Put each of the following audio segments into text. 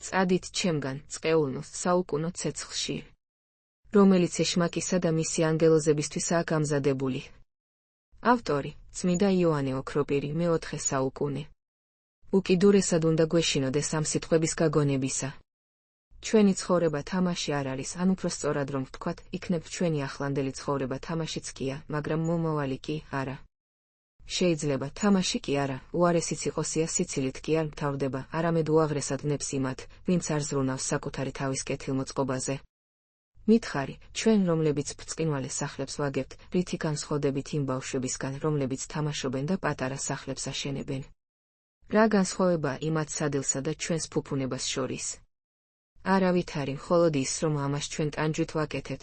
წადით ჩემგან, წყეულნო, საუკუნო ცეცხლში, რომელიც ეშმაკისა და მისი ანგელოზებისთვისაა გამზადებული. ავტორი: წმიდა იოანე ოქროპირი, მე-4 საუკუნე. უკიდურესად უნდა გვეშინოდეს ამ სიტყვების გაგონებისა. ჩვენი ცხოვრება თამაში არ არის, ან უფრო სწორად რომ ვთქვათ, იქნებ ჩვენი ახლანდელი ცხოვრება თამაშიც კია, მაგრამ მომავალი კი არა. შეიძლება თამაში კი არა, უარესიც იყოსია, სიცილით კი არ მთავრდება, არამედ უაღრესად ნებს იმათ, ვინც არ ზრუნავს საკუთარი თავის კეთილმოწყობაზე. მითხარი, ჩვენ რომლებიც ბრწყინვალე სახლებს ვაგებთ, რითი განსხვავდებით იმ ბავშვებისგან, რომლებიც თამაშობენ და პატარა სახლებს აშენებენ. რა განსხვავება იმათ სადილსა და ჩვენს ფუფუნებას შორის? არავითარი, მხოლოდ ის, რომ ამას ჩვენ ტანჯვით ვაკეთეთ.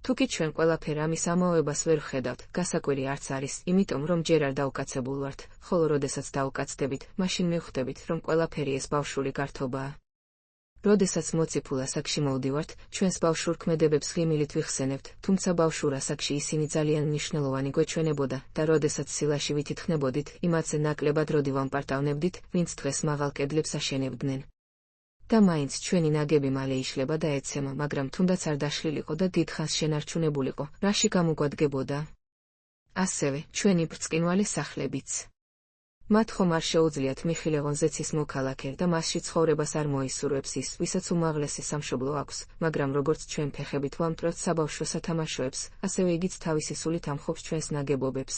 თუკი ჩვენ ყველაფერ ამის ამოებას ვერ ვხედავთ, გასაკვირი არც არის, იმიტომ რომ ჯერ არ დაუკაცებულ ვართ, ხოლო როდესაც დაუკაცდებით, მაშინ მივხვდებით, რომ ყველაფერი ეს ბავშვური გართობაა. როდესაც მოციფულ ასაკში მოვდივართ, ჩვენს ბავშვურ ქმედებებს ღიმილით ვიხსენებთ, თუმცა ბავშვურ ასაკში ისინი ძალიან მნიშვნელოვანი გვეჩვენებოდა და როდესაც სილაში ვითითხნებოდით, იმათზე ნაკლებად როდი ვამპარტავნებდით, ვინც დღეს მაღალ კედლებს აშენებდნენ. და მაინც ჩვენი ნაგები მალე იშლება და ეცემა, მაგრამ თუნდაც არ დაშლილიყო და დიდხანს შენარჩუნებულიყო, რაში გამოგვადგებოდა? ასევე, ჩვენი ბრწყინვალე სახლებიც. მათ ხომ არ შეუძლიათ მიხილევონ ზეცის მოქალაქე და მასში ცხოვრებას არ მოისურვებს ის, ვისაც უმაღლესი სამშობლო აქვს, მაგრამ როგორც ჩვენ ფეხებით ვამტვრევთ საბავშვო სათამაშოებს, ასევე იგიც თავისი სულით ამხობს ჩვენს ნაგებობებს.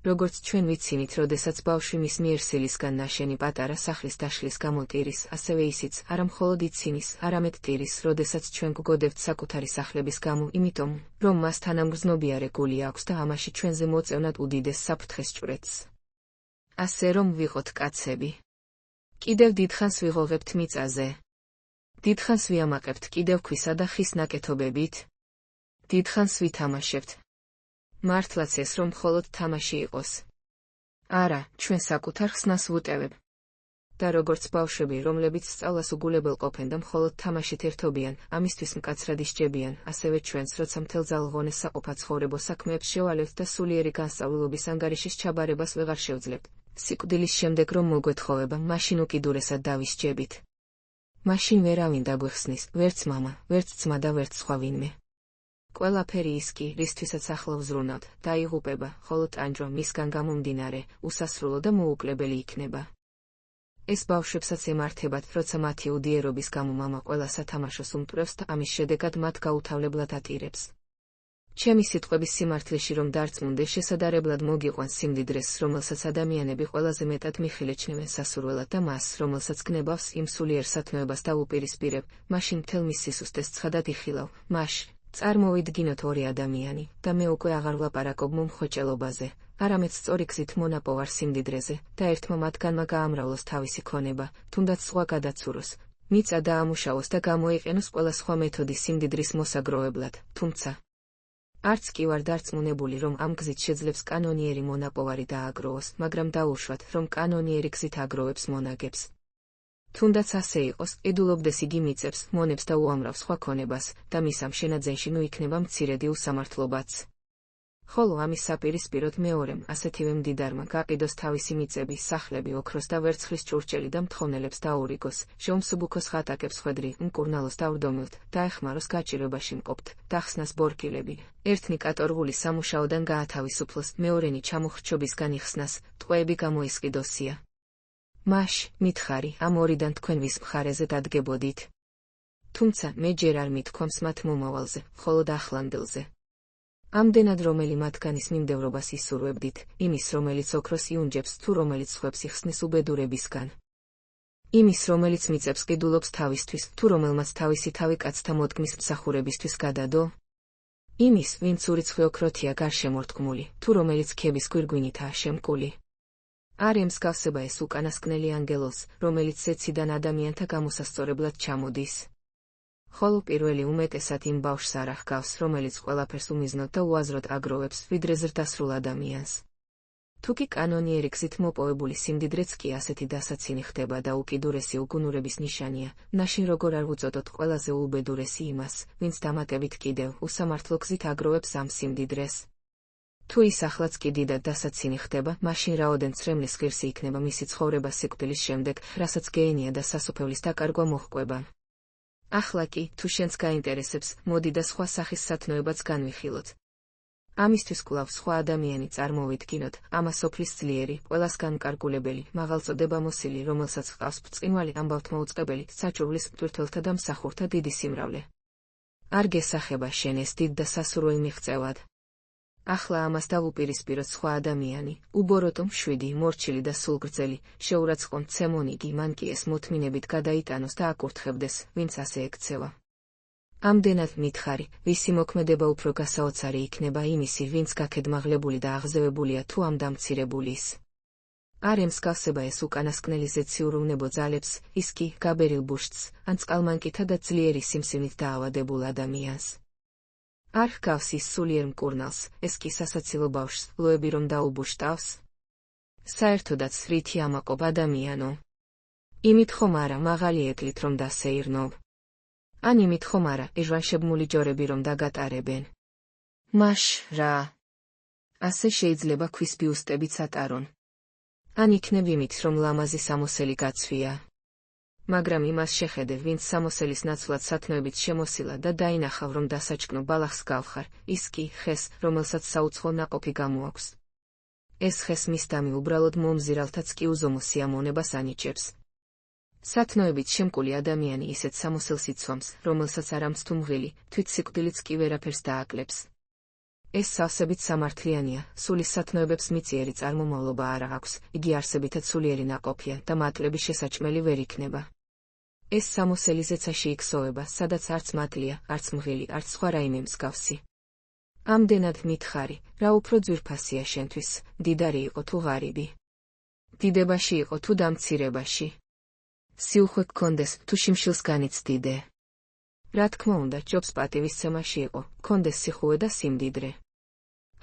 როგორც ჩვენ ვიცინით, როდესაც ბავშვი მის მიერ სილისგან ნაშენი პატარა სახლის დაშლის გამო ტირის, ასევე ისიც, არა მხოლოდ იცინის, არამედ ტირის, როდესაც ჩვენ გვგოდებთ საკუთარი სახლების გამო, იმიტომ, რომ მას თანამგრძნობიარე გული აქვს და ამაში ჩვენზე მოწევნად უდიდეს საფრთხეს ჭვრეტს. ასე რომ ვიყოთ კაცები. კიდევ დიდხანს ვიღოვებთ მიწაზე. დიდხანს ვიამაყებთ კიდევ ქვისა და ხის ნაკეთობებით. დიდხანს ვითამაშებთ. მართლაც ეს რომ მხოლოდ თამაში იყოს. არა, ჩვენ საკუთარ ხსნას ვუტევებ. და როგორც ბავშვები, რომლებიც სწავლას უგულებელ ყოფენ და მხოლოდ თამაშით ერთობიან, ამისთვის მკაცრად ისჯებიან, ასევე ჩვენც, როცა მთელ ძალღონეს საყოფა ცხოვრებო საქმეებს შევალევთ და სულიერი განსწავლულობის ანგარიშის ჩაბარებას ვეღარ შევძლებთ. სიკვდილის შემდეგ რომ მოგვეთხოვება, მაშინ უკიდურესად დავისჯებით. მაშინ ვერავინ დაგვეხსნის, ვერც მამა, ვერც ძმა და ვერც სხვა ვინმე. ყველაფერი ის კი, რისთვისაც ახლა ვზრუნავთ, დაიღუპება, ხოლო ტანჯვა მისგან გამომდინარე, უსასრულო და მოუკლებელი იქნება. ეს ბავშვებსაც ემართებათ, როცა მათი უდიერობის გამო მამა ყველა სათამაშოს უმტვრევს და ამის შედეგად მათ გაუთავლებლად ატირებს. ჩემი სიტყვების სიმართლეში რომ დარწმუნდე, შესადარებლად მოგიყვანს სიმდიდრეს, რომელსაც ადამიანები ყველაზე მეტად მიხილეჩნევენ სასურველად და მას, რომელსაც გნებავს იმ სულიერ სათნოებას დაუპირისპირებ, მაშინ მთელ მის სისუსტეს ცხადად იხილავ, მაშინ. წარმოვიდგინოთ ორი ადამიანი, და მე უკვე აღარ ვლაპარაკობ მომხვეჭელობაზე, არამედ სწორი გზით მონაპოვარ სიმდიდრეზე, და ერთმა მათგანმა გაამრავლოს თავისი ქონება, თუნდაც სხვა გადაცუროს, მიწა დაამუშავოს და გამოიყენოს ყველა სხვა მეთოდი სიმდიდრის მოსაგროვებლად, თუმცა არც კი ვარ დარწმუნებული, რომ ამ გზით შეძლებს კანონიერი მონაპოვარი დააგროვოს, მაგრამ დაუშვათ, რომ კანონიერი გზით აგროვებს მონაგებს. თუნდაც ასე იყოს, ედულობდეს იგი მიწებს, მონებს და უამრავ სხვა ქონებას, და მის ამ შენაძენში ნუ იქნება მცირედი უსამართლობაც. ხოლო ამის საპირისპიროდ მეორემ, ასეთივე მდიდარმა, გაყიდოს თავისი მიწები, სახლები, ოქროს და ვერცხლის ჭურჭელი და მთხოვნელებს დაურიგოს, შეუმსუბუქოს ხატაკებს ხვედრი, მკურნალოს დავრდომილთ, დაეხმაროს გაჭირვებაში მყოფთ, დახსნას ბორკილები, ერთნი კატორღული სამუშაოდან გაათავისუფლოს, მეორენი ჩამოხრჩობისგან იხსნას, ტყვეები გამოისყიდოსია. მაშ, მითხარი, ამ ორიდან თქვენ ვის მხარეზე დადგებოდით? თუმცა, მე ჯერ არ მithქვამს მათ მომავალზე, მხოლოდ ახლანდელზე. ამდენად რომელი მათგანის მიმდევრობას ისურვებდით, იმის რომელიც ოქროს იუნჯებს თუ რომელიც ხვებს იხსნის უბედურებისგან. იმის რომელიც მიწებს ყიდულობს თავისთვის, თუ რომელმაც თავისი თავი კაცთა მოდგმის მსახურებისთვის გადადო? იმის, ვინც ურიცხვი ოქროთია გარშემორტყმული, თუ რომელიც ქების გვირგვინითაა შემკული. არ ემსგავსება ეს უკანასკნელი ანგელოზს, რომელიც ზეციდან ადამიანთა გამოსასწორებლად ჩამოდის. ხოლო პირველი უმეტესად იმ ბავშვს არ ახგავს, რომელიც ყველაფერს უმიზნოდ და უაზროდ აგროვებს, ვიდრე ზრდასრულ ადამიანს. თუკი კანონიერი გზით მოპოვებული სიმდიდრეც კი ასეთი დასაცინი ხდება და უკიდურესი უგუნურების ნიშანია, მაშინ როგორ არ ვუწოდოთ ყველაზე უბედურესი იმას, ვინც დამატებით კიდევ უსამართლო გზით აგროვებს ამ სიმდიდრეს. თუ ის ახლაც კი დიდად დასაცინი ხდება, მაშინ რაოდენ ცრემლის ღირსი იქნება მისი ცხოვრება სიკვდილის შემდეგ, რასაც გეენია და სასופევლის დაკარგვა მოჰყვება. ახლა კი, თუ შენს გაინტერესებს, მოდი და სხვა სახის სათნოებაც განვიხილოთ. ამისთვის კვლავ სხვა ადამიანი წარმოვიდგინოთ, ამა სოფლის ძლიერი, ყველას განკარგულებელი, მაღალწოდებამოსილი, რომელსაც ჰყავს ბრწყინვალე ამბავთმოუწყებელი, საჭურვლის მტვირთელთა და მსახურთა დიდი სიმრავლე. არ გესახება შენ ეს დიდ და სასურველ მიღწევად. ახლა ამას დავუპირისპიროთ სხვა ადამიანი, უბოროტო მშვიდი, მორჩილი და სულგრძელი, შეურაცხყოფ მცემონიგი, მან კი ეს მოთმინებით გადაიტანოს და აკურთხებდეს, ვინც ასე ექცევა. ამდენად მითხარი, ვისი მოქმედება უფრო გასაოცარი იქნება იმისი, ვინც გაქედმაღლებული და აღზევებულია თუ ამ დამცირებულის. არ ემსგავსება ეს უკანასკნელი ზეციუროვნებო ძალებს, ის კი გაბერილ ბუშტს, ან წყალმანკითა და ძლიერი სიმსივნით დაავადებულ ადამიანს. არ ჰგავს ის სულიერ მკურნალს, ეს კი სასაცილო ბავშვს, ლოები რომ დაუბუშტავს. საერთოდაც რითი ამაყობ ადამიანო? იმით ხომ არა მაღალი ეკლით რომ დასეირნობ? ან იმით ხომ არა ეჟვანშებმული ჯორები რომ დაგატარებენ? მაშ რა? ასე შეიძლება ქვის ბიუსტებიც ატარონ. ან იქნებ იმით რომ ლამაზი სამოსელი გაცვია. მაგრამ იმას შეხედე, ვინც სამოსელის ნაცვლად სათნოებით შემოსილა და დაინახავ რომ დასაჭკნო ბალახს გავხარ, ის კი ხეს, რომელსაც საუცხო ნაყოფი გამოაქვს. ეს ხეს მისდამი უბრალოდ მომზირალთაც კი უზომო სიამოვნებას ანიჭებს. სათნოებით შემკული ადამიანი ისეთ სამოსელს იცვამს, რომელსაც არ ამს თუ მღილი, თვით სიკვდილიც კი ვერაფერს დააკლებს. ეს სავსებით სამართლიანია, სულის სათნოებებს მიწიერი წარმომავლობა არა აქვს, იგი არსებითად სულიერი ნაყოფია და მატლები შესაჭმელი ვერ იქნება. ეს სამოსელი ზეცაში იქსოვება, სადაც არც მატლია, არც მღილი, არც სხვა რაიმე მსგავსი. ამდენად მითხარი, რა უფრო ძვირფასია შენთვის, მდიდარი იყო თუ ღარიბი? დიდებაში იყო თუ დამცირებაში? სიუხვე გქონდეს თუ შიმშილს განიცდიდე? რა თქმა უნდა, ჯობს პატივისცემაში იყო, გქონდეს სიხუვე და სიმდიდრე.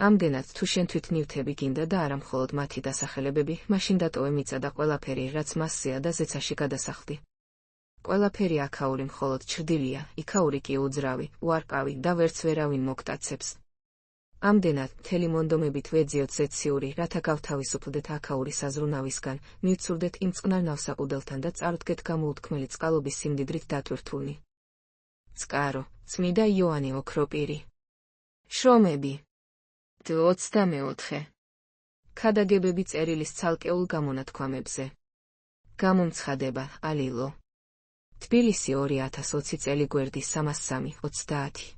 ამდენად თუ შენ თვით ნივთები გინდა და არა მხოლოდ მათი დასახელებები, მაშინ დატოვე მიწა და ყველაფერი, რაც მასზეა და ზეცაში გადასახლდი. ყველაფერი აქაური მხოლოდ ჩრდილია, იქაური კი უძრავი, უარყავი და ვერც ვერავინ მოგტაცებს. ამდენად მთელი მონდომებით ვეძიოთ ზეციური, რათა გავთავისუფლდეთ აქაური საზრუნავისგან, მივცურდეთ იმ წყნარ ნავსაყუდელთან და წარდგეთ გამოუთქმელი წყალობის სიმდიდრით დატვირთულნი. წყარო, წმიდა იოანე ოქროპირი. შრომები. 24. ქადაგებები წერილის ცალკეულ გამონათქვამებზე. გამომცხადება, ალილო. თბილისი 2020 წელი გვერდი 303:30.